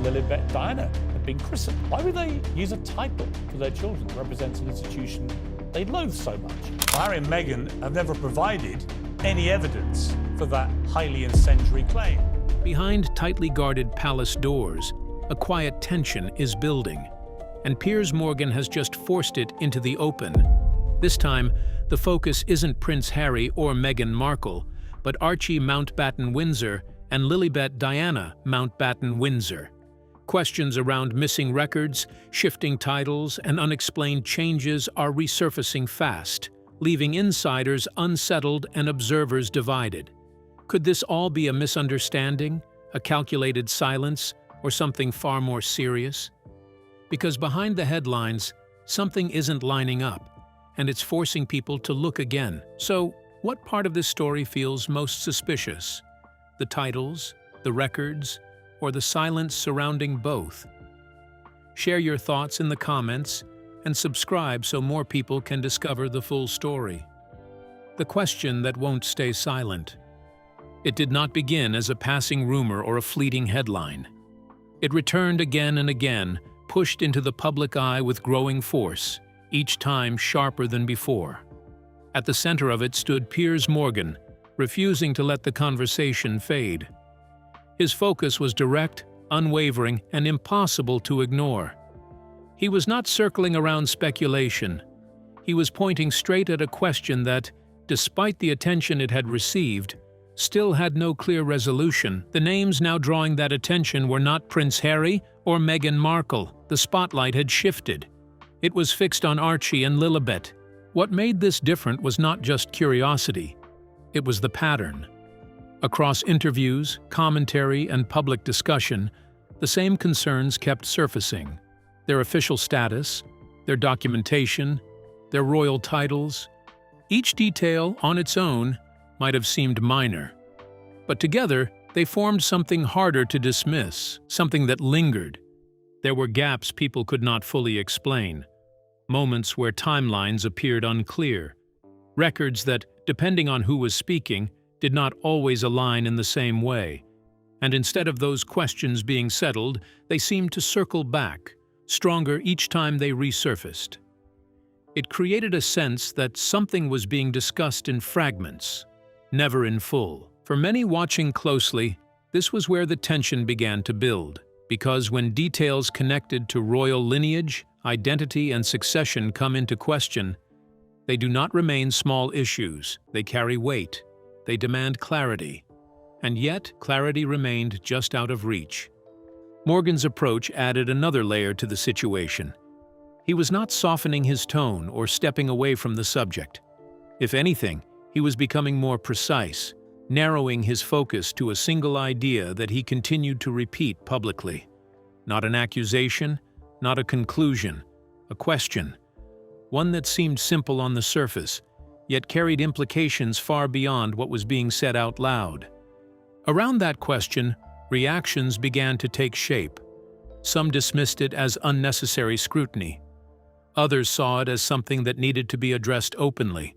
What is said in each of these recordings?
Lilibet Diana had been christened. Why would they use a title for their children that represents an institution they loathe so much? Harry and Meghan have never provided any evidence for that highly incendiary claim. Behind tightly guarded palace doors, a quiet tension is building, and Piers Morgan has just forced it into the open. This time, the focus isn't Prince Harry or Meghan Markle, but Archie Mountbatten-Windsor and Lilibet Diana Mountbatten-Windsor. Questions around missing records, shifting titles, and unexplained changes are resurfacing fast, leaving insiders unsettled and observers divided. Could this all be a misunderstanding, a calculated silence, or something far more serious? Because behind the headlines, something isn't lining up, and it's forcing people to look again. So, what part of this story feels most suspicious? The titles, the records, or the silence surrounding both? Share your thoughts in the comments and subscribe so more people can discover the full story. The question that won't stay silent. It did not begin as a passing rumor or a fleeting headline. It returned again and again, pushed into the public eye with growing force, each time sharper than before. At the center of it stood Piers Morgan, refusing to let the conversation fade. His focus was direct, unwavering, and impossible to ignore. He was not circling around speculation. He was pointing straight at a question that, despite the attention it had received, still had no clear resolution. The names now drawing that attention were not Prince Harry or Meghan Markle. The spotlight had shifted. It was fixed on Archie and Lilibet. What made this different was not just curiosity. It was the pattern. Across interviews, commentary, and public discussion, the same concerns kept surfacing. Their official status, their documentation, their royal titles. Each detail, on its own, might have seemed minor. But together, they formed something harder to dismiss, something that lingered. There were gaps people could not fully explain, moments where timelines appeared unclear, records that, depending on who was speaking, did not always align in the same way. And instead of those questions being settled, they seemed to circle back, stronger each time they resurfaced. It created a sense that something was being discussed in fragments, never in full. For many watching closely, this was where the tension began to build, because when details connected to royal lineage, identity, and succession come into question, they do not remain small issues. They carry weight. They demand clarity. And yet, clarity remained just out of reach. Morgan's approach added another layer to the situation. He was not softening his tone or stepping away from the subject. If anything, he was becoming more precise, narrowing his focus to a single idea that he continued to repeat publicly. Not an accusation, not a conclusion, a question. One that seemed simple on the surface, yet carried implications far beyond what was being said out loud. Around that question, reactions began to take shape. Some dismissed it as unnecessary scrutiny. Others saw it as something that needed to be addressed openly.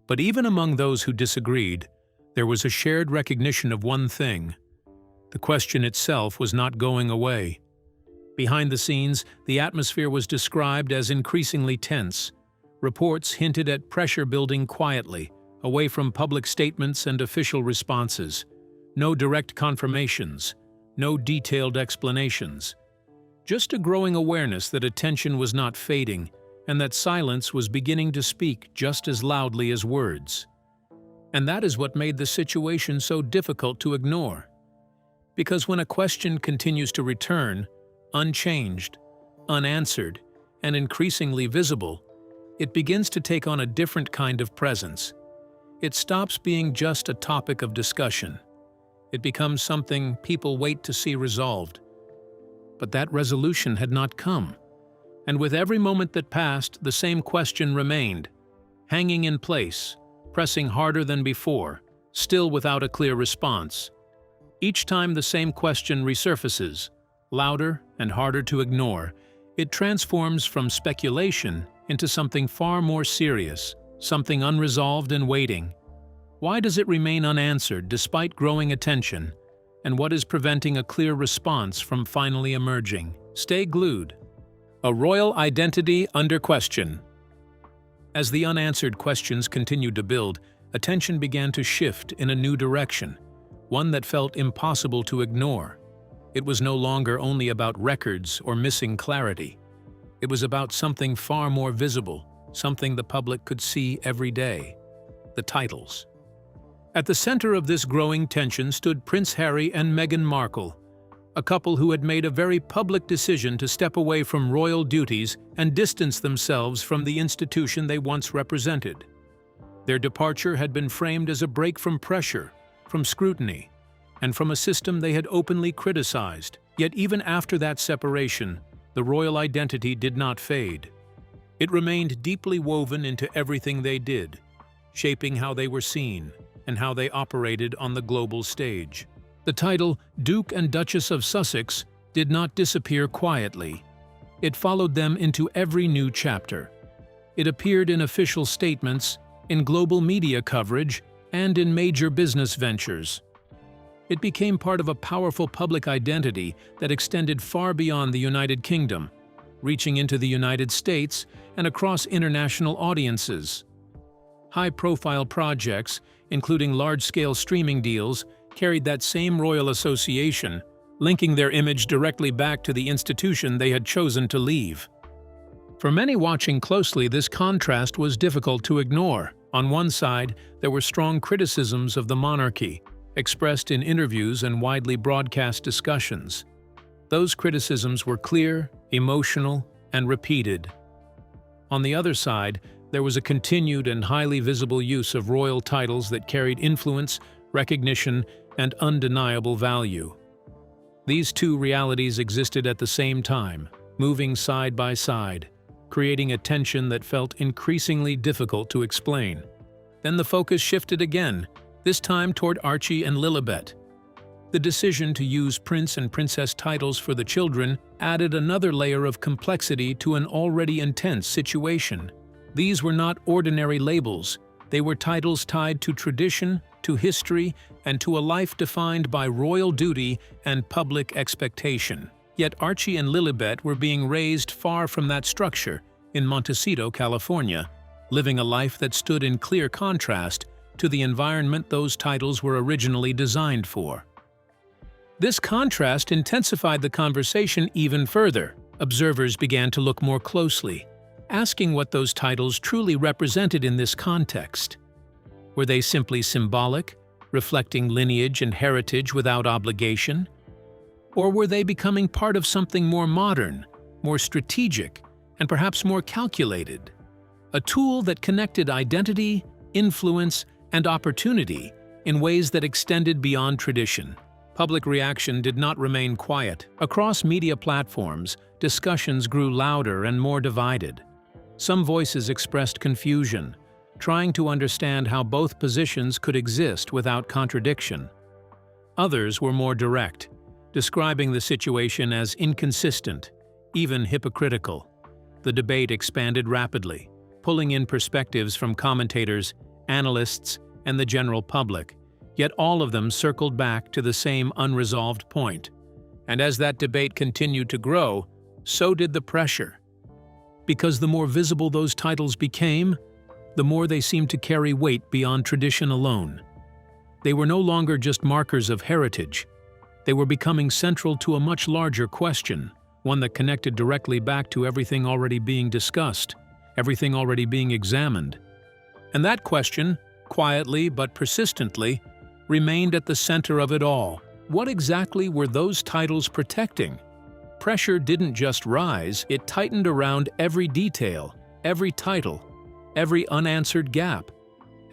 But even among those who disagreed, there was a shared recognition of one thing. The question itself was not going away. Behind the scenes, the atmosphere was described as increasingly tense. Reports hinted at pressure building quietly, away from public statements and official responses. No direct confirmations, no detailed explanations. Just a growing awareness that attention was not fading, and that silence was beginning to speak just as loudly as words. And that is what made the situation so difficult to ignore. Because when a question continues to return, unchanged, unanswered, and increasingly visible, it begins to take on a different kind of presence. It stops being just a topic of discussion. It becomes something people wait to see resolved. But that resolution had not come. And with every moment that passed, the same question remained, hanging in place, pressing harder than before, still without a clear response. Each time the same question resurfaces, louder and harder to ignore, it transforms from speculation into something far more serious, something unresolved and waiting. Why does it remain unanswered despite growing attention? and what is preventing a clear response from finally emerging. Stay glued. A royal identity under question. As the unanswered questions continued to build, attention began to shift in a new direction, one that felt impossible to ignore. It was no longer only about records or missing clarity. It was about something far more visible, something the public could see every day: the titles. At the center of this growing tension stood Prince Harry and Meghan Markle, a couple who had made a very public decision to step away from royal duties and distance themselves from the institution they once represented. Their departure had been framed as a break from pressure, from scrutiny, and from a system they had openly criticized. Yet even after that separation, the royal identity did not fade. It remained deeply woven into everything they did, shaping how they were seen and how they operated on the global stage. The title Duke and Duchess of Sussex did not disappear quietly. It followed them into every new chapter. It appeared in official statements, in global media coverage, and in major business ventures. It became part of a powerful public identity that extended far beyond the United Kingdom, reaching into the United States and across international audiences. High-profile projects, including large-scale streaming deals, carried that same royal association, linking their image directly back to the institution they had chosen to leave. For many watching closely, this contrast was difficult to ignore. On one side, there were strong criticisms of the monarchy, expressed in interviews and widely broadcast discussions. Those criticisms were clear, emotional, and repeated. On the other side, there was a continued and highly visible use of royal titles that carried influence, recognition, and undeniable value. These two realities existed at the same time, moving side by side, creating a tension that felt increasingly difficult to explain. Then the focus shifted again, this time toward Archie and Lilibet. The decision to use prince and princess titles for the children added another layer of complexity to an already intense situation. These were not ordinary labels. They were titles tied to tradition, to history, and to a life defined by royal duty and public expectation. Yet Archie and Lilibet were being raised far from that structure, in Montecito, California, living a life that stood in clear contrast to the environment those titles were originally designed for. This contrast intensified the conversation even further. Observers began to look more closely, asking what those titles truly represented in this context. Were they simply symbolic, reflecting lineage and heritage without obligation? Or were they becoming part of something more modern, more strategic, and perhaps more calculated? A tool that connected identity, influence, and opportunity in ways that extended beyond tradition. Public reaction did not remain quiet. Across media platforms, discussions grew louder and more divided. Some voices expressed confusion, trying to understand how both positions could exist without contradiction. Others were more direct, describing the situation as inconsistent, even hypocritical. The debate expanded rapidly, pulling in perspectives from commentators, analysts, and the general public, yet all of them circled back to the same unresolved point. And as that debate continued to grow, so did the pressure. Because the more visible those titles became, the more they seemed to carry weight beyond tradition alone. They were no longer just markers of heritage. They were becoming central to a much larger question, one that connected directly back to everything already being discussed, everything already being examined. And that question, quietly but persistently, remained at the center of it all. What exactly were those titles protecting? Pressure didn't just rise, it tightened around every detail, every title, every unanswered gap.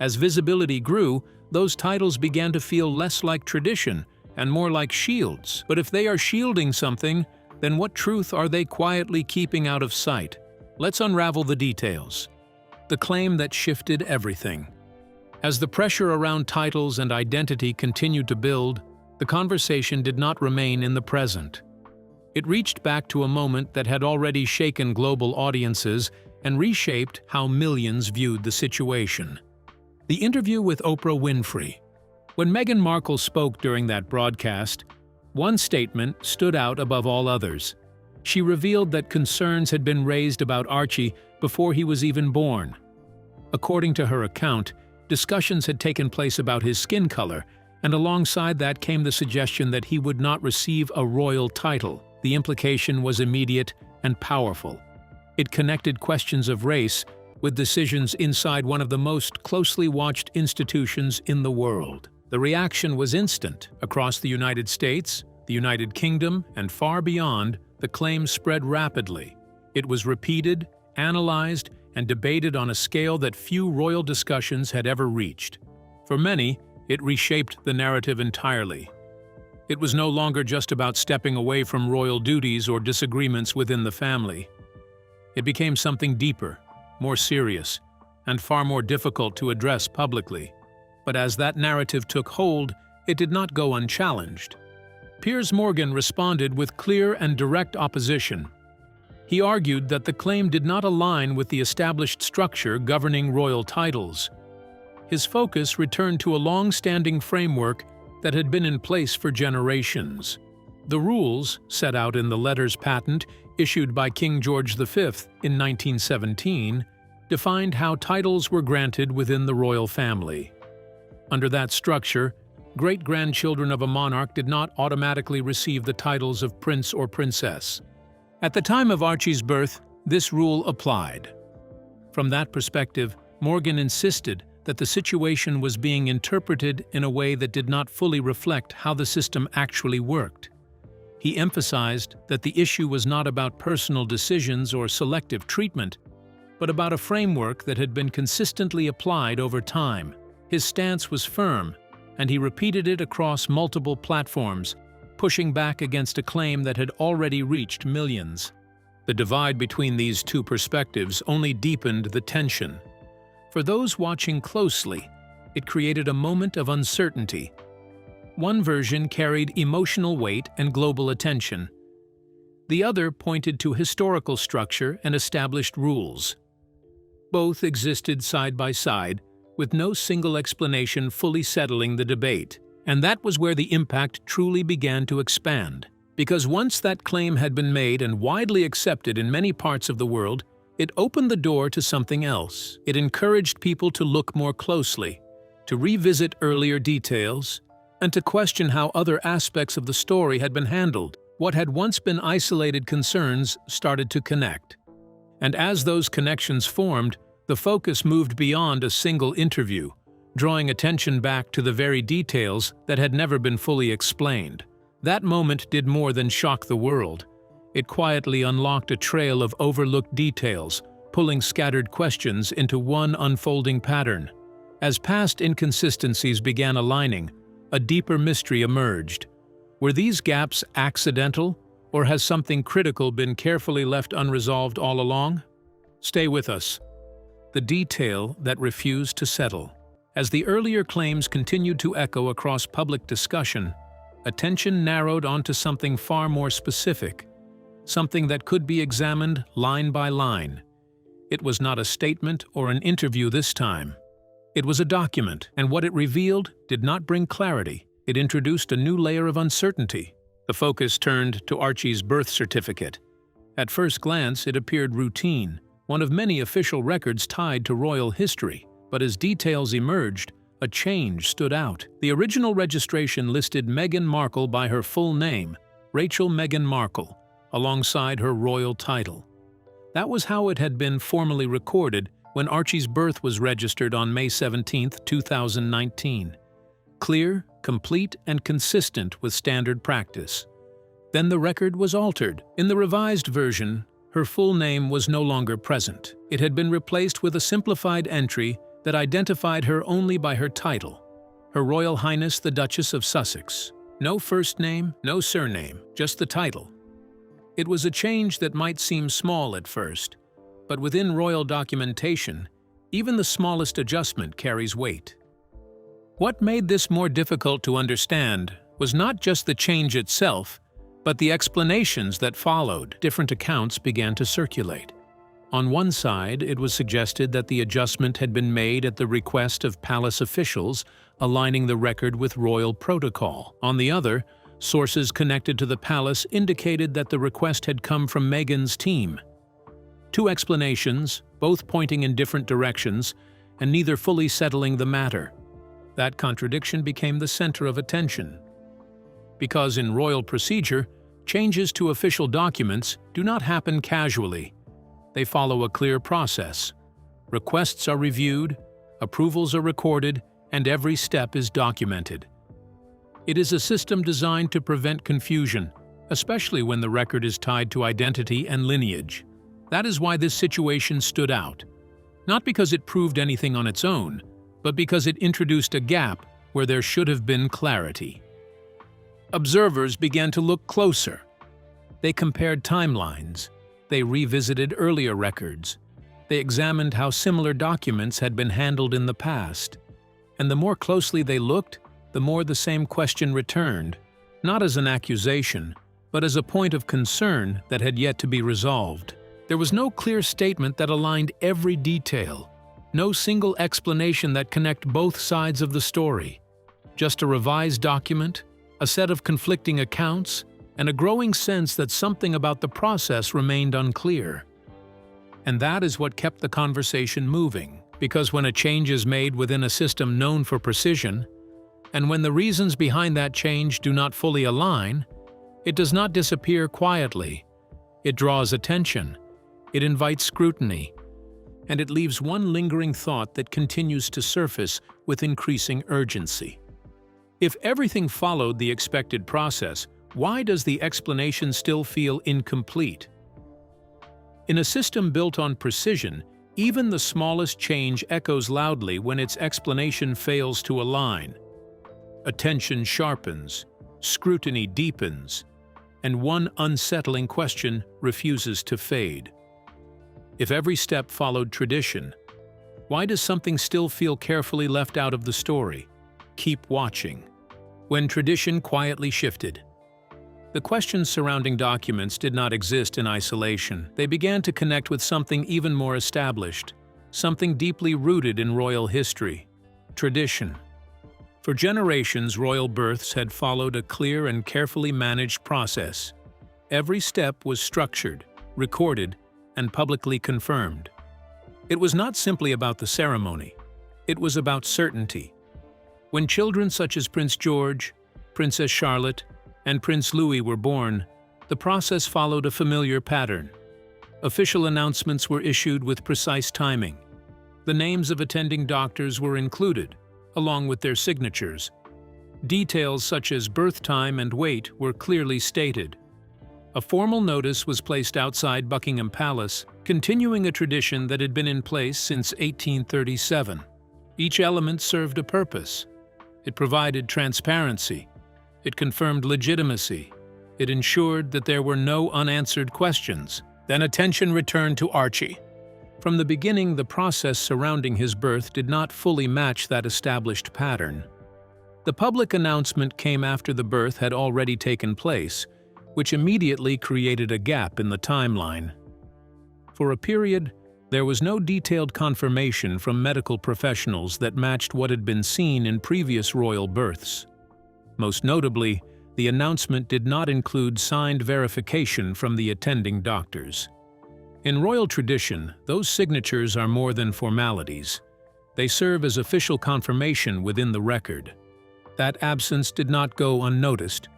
As visibility grew, those titles began to feel less like tradition and more like shields. But if they are shielding something, then what truth are they quietly keeping out of sight? Let's unravel the details. The claim that shifted everything. As the pressure around titles and identity continued to build, the conversation did not remain in the present. It reached back to a moment that had already shaken global audiences and reshaped how millions viewed the situation. The interview with Oprah Winfrey. When Meghan Markle spoke during that broadcast, one statement stood out above all others. She revealed that concerns had been raised about Archie before he was even born. According to her account, discussions had taken place about his skin color, and alongside that came the suggestion that he would not receive a royal title. The implication was immediate and powerful. It connected questions of race with decisions inside one of the most closely watched institutions in the world. The reaction was instant. Across the United States, the United Kingdom, and far beyond, the claim spread rapidly. It was repeated, analyzed, and debated on a scale that few royal discussions had ever reached. For many, it reshaped the narrative entirely. It was no longer just about stepping away from royal duties or disagreements within the family. It became something deeper, more serious, and far more difficult to address publicly. But as that narrative took hold, it did not go unchallenged. Piers Morgan responded with clear and direct opposition. He argued that the claim did not align with the established structure governing royal titles. His focus returned to a long-standing framework that had been in place for generations. The rules, set out in the letters patent issued by King George V in 1917, defined how titles were granted within the royal family. Under that structure, great-grandchildren of a monarch did not automatically receive the titles of prince or princess. At the time of Archie's birth, this rule applied. From that perspective, Morgan insisted that the situation was being interpreted in a way that did not fully reflect how the system actually worked. He emphasized that the issue was not about personal decisions or selective treatment, but about a framework that had been consistently applied over time. His stance was firm, and he repeated it across multiple platforms, pushing back against a claim that had already reached millions. The divide between these two perspectives only deepened the tension. For those watching closely, it created a moment of uncertainty. One version carried emotional weight and global attention. The other pointed to historical structure and established rules. Both existed side by side, with no single explanation fully settling the debate. And that was where the impact truly began to expand. Because once that claim had been made and widely accepted in many parts of the world, it opened the door to something else. It encouraged people to look more closely, to revisit earlier details, and to question how other aspects of the story had been handled. What had once been isolated concerns started to connect. And as those connections formed, the focus moved beyond a single interview, drawing attention back to the very details that had never been fully explained. That moment did more than shock the world. It quietly unlocked a trail of overlooked details, pulling scattered questions into one unfolding pattern. As past inconsistencies began aligning, a deeper mystery emerged. Were these gaps accidental, or has something critical been carefully left unresolved all along? Stay with us. The detail that refused to settle. As the earlier claims continued to echo across public discussion, attention narrowed onto something far more specific, something that could be examined line by line. It was not a statement or an interview this time. It was a document, and what it revealed did not bring clarity. It introduced a new layer of uncertainty. The focus turned to Archie's birth certificate. At first glance, it appeared routine, one of many official records tied to royal history. But as details emerged, a change stood out. The original registration listed Meghan Markle by her full name, Rachel Meghan Markle, alongside her royal title. That was how it had been formally recorded when Archie's birth was registered on May 17, 2019. Clear, complete, and consistent with standard practice. Then the record was altered. In the revised version, her full name was no longer present. It had been replaced with a simplified entry that identified her only by her title, Her Royal Highness the Duchess of Sussex. No first name, no surname, just the title. It was a change that might seem small at first, but within royal documentation, even the smallest adjustment carries weight. What made this more difficult to understand was not just the change itself, but the explanations that followed. Different accounts began to circulate. On one side, it was suggested that the adjustment had been made at the request of palace officials aligning the record with royal protocol. On the other, sources connected to the palace indicated that the request had come from Meghan's team. Two explanations, both pointing in different directions, and neither fully settling the matter. That contradiction became the center of attention. Because in royal procedure, changes to official documents do not happen casually. They follow a clear process. Requests are reviewed, approvals are recorded, and every step is documented. It is a system designed to prevent confusion, especially when the record is tied to identity and lineage. That is why this situation stood out. Not because it proved anything on its own, but because it introduced a gap where there should have been clarity. Observers began to look closer. They compared timelines. They revisited earlier records. They examined how similar documents had been handled in the past. And the more closely they looked, the more the same question returned, not as an accusation, but as a point of concern that had yet to be resolved. There was no clear statement that aligned every detail, no single explanation that connected both sides of the story. Just a revised document, a set of conflicting accounts, and a growing sense that something about the process remained unclear. And that is what kept the conversation moving, because when a change is made within a system known for precision, and when the reasons behind that change do not fully align, it does not disappear quietly. It draws attention, it invites scrutiny, and it leaves one lingering thought that continues to surface with increasing urgency. If everything followed the expected process, why does the explanation still feel incomplete? In a system built on precision, even the smallest change echoes loudly when its explanation fails to align. Attention sharpens, scrutiny deepens, and one unsettling question refuses to fade. If every step followed tradition, why does something still feel carefully left out of the story? Keep watching. When tradition quietly shifted, the questions surrounding documents did not exist in isolation. They began to connect with something even more established, something deeply rooted in royal history: tradition. For generations, royal births had followed a clear and carefully managed process. Every step was structured, recorded, and publicly confirmed. It was not simply about the ceremony. It was about certainty. When children such as Prince George, Princess Charlotte, and Prince Louis were born, the process followed a familiar pattern. Official announcements were issued with precise timing. The names of attending doctors were included, along with their signatures. Details such as birth time and weight were clearly stated. A formal notice was placed outside Buckingham Palace, continuing a tradition that had been in place since 1837. Each element served a purpose. It provided transparency. It confirmed legitimacy. It ensured that there were no unanswered questions. Then attention returned to Archie. From the beginning, the process surrounding his birth did not fully match that established pattern. The public announcement came after the birth had already taken place, which immediately created a gap in the timeline. For a period, there was no detailed confirmation from medical professionals that matched what had been seen in previous royal births. Most notably, the announcement did not include signed verification from the attending doctors. In royal tradition, those signatures are more than formalities. They serve as official confirmation within the record. That absence did not go unnoticed.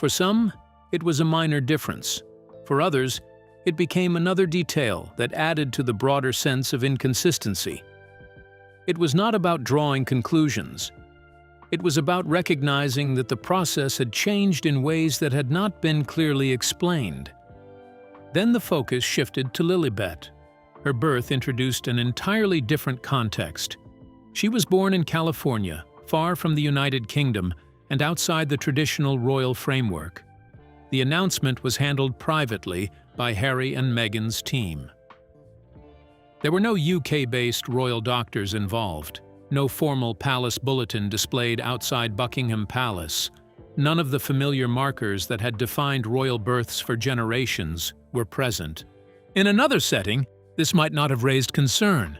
For some, it was a minor difference. For others, it became another detail that added to the broader sense of inconsistency. It was not about drawing conclusions. It was about recognizing that the process had changed in ways that had not been clearly explained. Then the focus shifted to Lilibet. Her birth introduced an entirely different context. She was born in California, far from the United Kingdom and outside the traditional royal framework. The announcement was handled privately by Harry and Meghan's team. There were no UK-based royal doctors involved. No formal palace bulletin displayed outside Buckingham Palace. None of the familiar markers that had defined royal births for generations were present. In another setting, this might not have raised concern.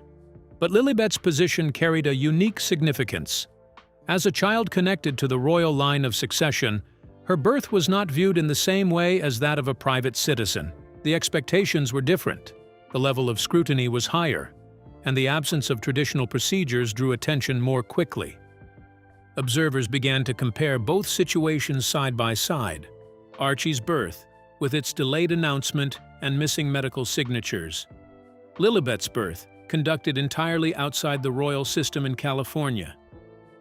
But Lilibet's position carried a unique significance. As a child connected to the royal line of succession, her birth was not viewed in the same way as that of a private citizen. The expectations were different, the level of scrutiny was higher, and the absence of traditional procedures drew attention more quickly. Observers began to compare both situations side by side. Archie's birth, with its delayed announcement and missing medical signatures. Lilibet's birth, conducted entirely outside the royal system in California.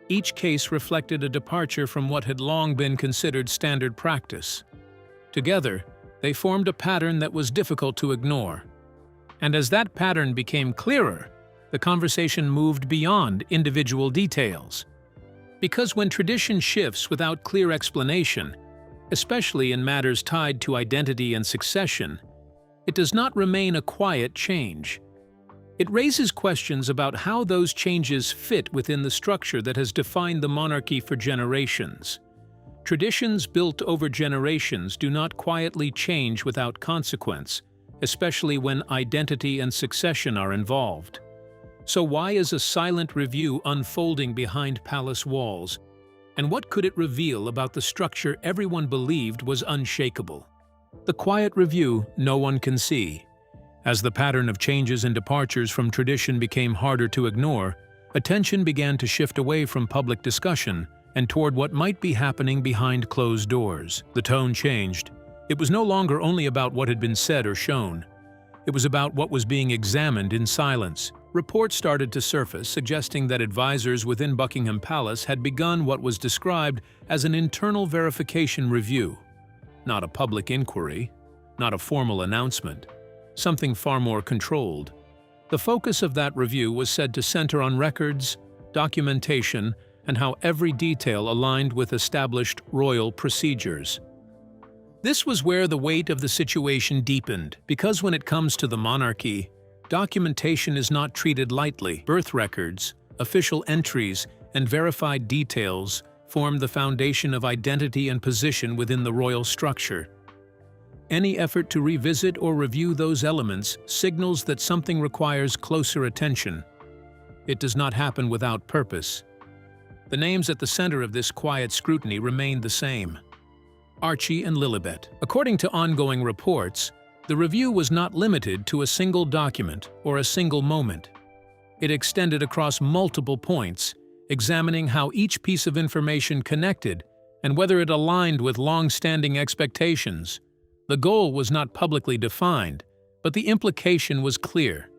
Each case reflected a departure from what had long been considered standard practice. Together, they formed a pattern that was difficult to ignore. And as that pattern became clearer, the conversation moved beyond individual details. Because when tradition shifts without clear explanation, especially in matters tied to identity and succession, it does not remain a quiet change. It raises questions about how those changes fit within the structure that has defined the monarchy for generations. Traditions built over generations do not quietly change without consequence, especially when identity and succession are involved. So why is a silent review unfolding behind palace walls? And what could it reveal about the structure everyone believed was unshakable? The quiet review no one can see. As the pattern of changes and departures from tradition became harder to ignore, attention began to shift away from public discussion and toward what might be happening behind closed doors. The tone changed. It was no longer only about what had been said or shown. It was about what was being examined in silence. Reports started to surface suggesting that advisors within Buckingham Palace had begun what was described as an internal verification review. Not a public inquiry, not a formal announcement, something far more controlled. The focus of that review was said to center on records, documentation, and how every detail aligned with established royal procedures. This was where the weight of the situation deepened, because when it comes to the monarchy, documentation is not treated lightly. Birth records, official entries, and verified details form the foundation of identity and position within the royal structure. Any effort to revisit or review those elements signals that something requires closer attention. It does not happen without purpose. The names at the center of this quiet scrutiny remained the same: Archie and Lilibet. According to ongoing reports, the review was not limited to a single document or a single moment. It extended across multiple points, examining how each piece of information connected and whether it aligned with long-standing expectations. The goal was not publicly defined, but the implication was clear.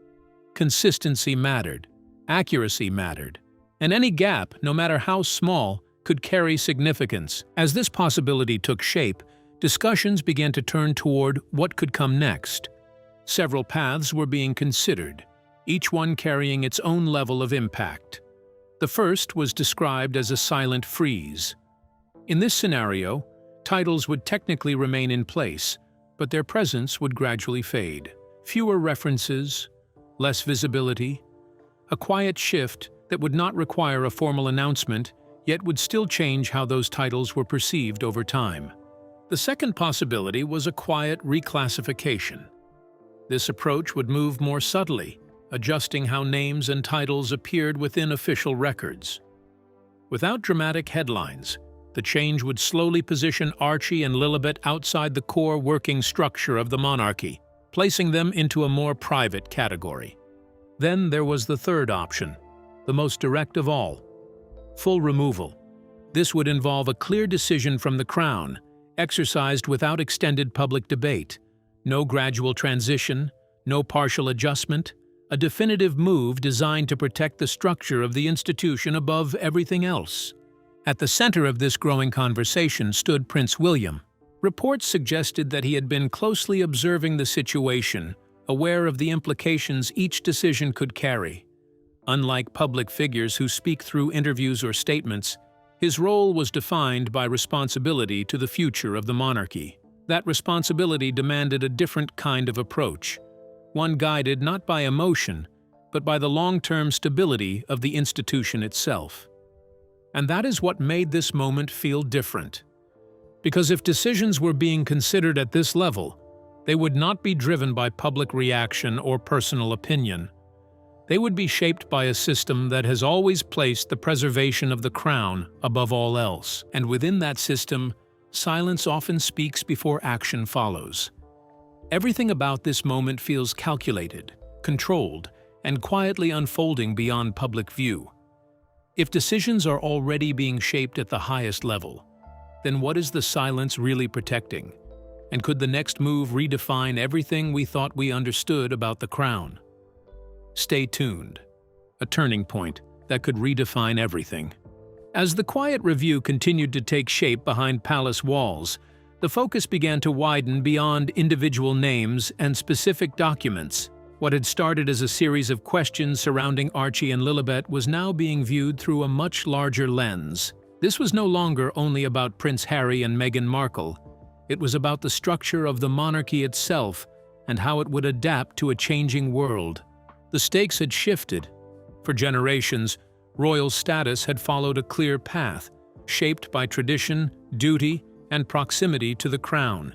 Consistency mattered, accuracy mattered, and any gap, no matter how small, could carry significance. As this possibility took shape, discussions began to turn toward what could come next. Several paths were being considered, each one carrying its own level of impact. The first was described as a silent freeze. In this scenario, titles would technically remain in place, but their presence would gradually fade. Fewer references, less visibility, a quiet shift that would not require a formal announcement, yet would still change how those titles were perceived over time. The second possibility was a quiet reclassification. This approach would move more subtly, adjusting how names and titles appeared within official records. Without dramatic headlines, the change would slowly position Archie and Lilibet outside the core working structure of the monarchy, placing them into a more private category. Then there was the third option, the most direct of all: full removal. This would involve a clear decision from the Crown, exercised without extended public debate. No gradual transition, no partial adjustment, a definitive move designed to protect the structure of the institution above everything else. At the center of this growing conversation stood Prince William. Reports suggested that he had been closely observing the situation, aware of the implications each decision could carry. Unlike public figures who speak through interviews or statements, his role was defined by responsibility to the future of the monarchy. That responsibility demanded a different kind of approach, one guided not by emotion, but by the long-term stability of the institution itself. And that is what made this moment feel different. Because if decisions were being considered at this level, they would not be driven by public reaction or personal opinion. They would be shaped by a system that has always placed the preservation of the crown above all else, and within that system, silence often speaks before action follows. Everything about this moment feels calculated, controlled, and quietly unfolding beyond public view. If decisions are already being shaped at the highest level, then what is the silence really protecting? And could the next move redefine everything we thought we understood about the crown? Stay tuned. A turning point that could redefine everything. As the quiet review continued to take shape behind palace walls, the focus began to widen beyond individual names and specific documents. What had started as a series of questions surrounding Archie and Lilibet was now being viewed through a much larger lens. This was no longer only about Prince Harry and Meghan Markle. It was about the structure of the monarchy itself and how it would adapt to a changing world. The stakes had shifted. For generations, royal status had followed a clear path, shaped by tradition, duty, and proximity to the crown.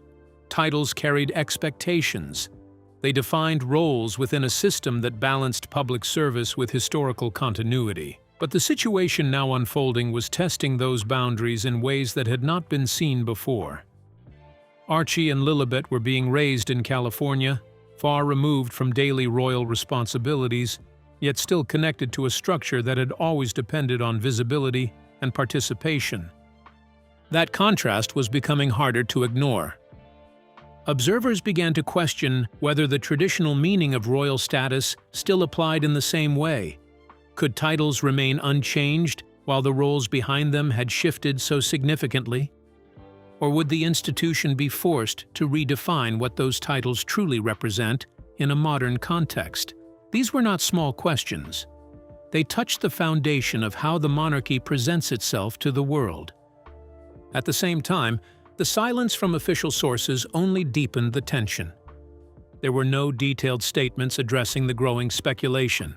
Titles carried expectations. They defined roles within a system that balanced public service with historical continuity. But the situation now unfolding was testing those boundaries in ways that had not been seen before. Archie and Lilibet were being raised in California, far removed from daily royal responsibilities, yet still connected to a structure that had always depended on visibility and participation. That contrast was becoming harder to ignore. Observers began to question whether the traditional meaning of royal status still applied in the same way. Could titles remain unchanged while the roles behind them had shifted so significantly? Or would the institution be forced to redefine what those titles truly represent in a modern context? These were not small questions. They touched the foundation of how the monarchy presents itself to the world. At the same time, the silence from official sources only deepened the tension. There were no detailed statements addressing the growing speculation.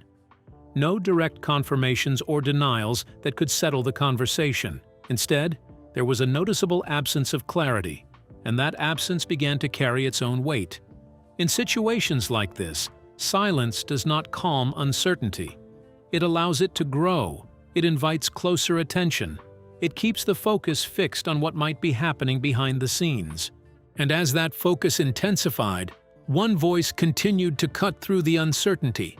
No direct confirmations or denials that could settle the conversation. Instead, there was a noticeable absence of clarity, and that absence began to carry its own weight. In situations like this, silence does not calm uncertainty. It allows it to grow. It invites closer attention. It keeps the focus fixed on what might be happening behind the scenes. And as that focus intensified, one voice continued to cut through the uncertainty.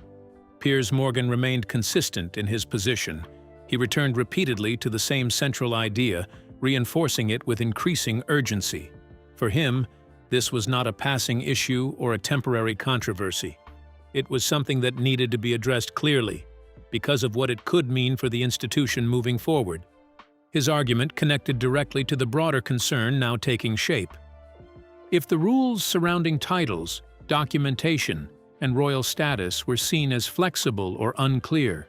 Piers Morgan remained consistent in his position. He returned repeatedly to the same central idea, reinforcing it with increasing urgency. For him, this was not a passing issue or a temporary controversy. It was something that needed to be addressed clearly, because of what it could mean for the institution moving forward. His argument connected directly to the broader concern now taking shape. If the rules surrounding titles, documentation, and royal status were seen as flexible or unclear,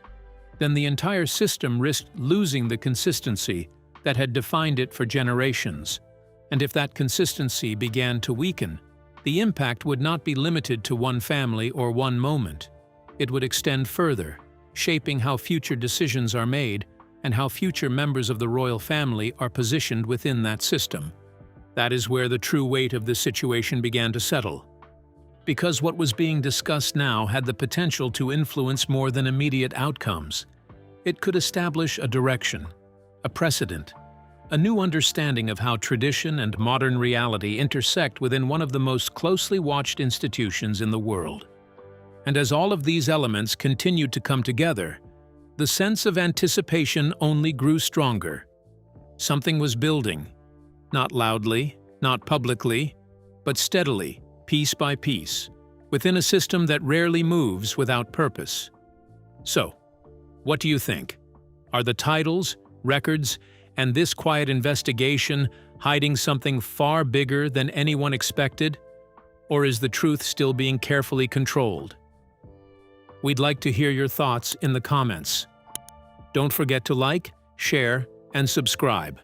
then the entire system risked losing the consistency that had defined it for generations. And if that consistency began to weaken, the impact would not be limited to one family or one moment. It would extend further, shaping how future decisions are made and how future members of the royal family are positioned within that system. That is where the true weight of the situation began to settle. Because what was being discussed now had the potential to influence more than immediate outcomes. It could establish a direction, a precedent, a new understanding of how tradition and modern reality intersect within one of the most closely watched institutions in the world. And as all of these elements continued to come together, the sense of anticipation only grew stronger. Something was building, not loudly, not publicly, but steadily, piece by piece, within a system that rarely moves without purpose. So, what do you think? Are the titles, records, and this quiet investigation hiding something far bigger than anyone expected? Or is the truth still being carefully controlled? We'd like to hear your thoughts in the comments. Don't forget to like, share, and subscribe.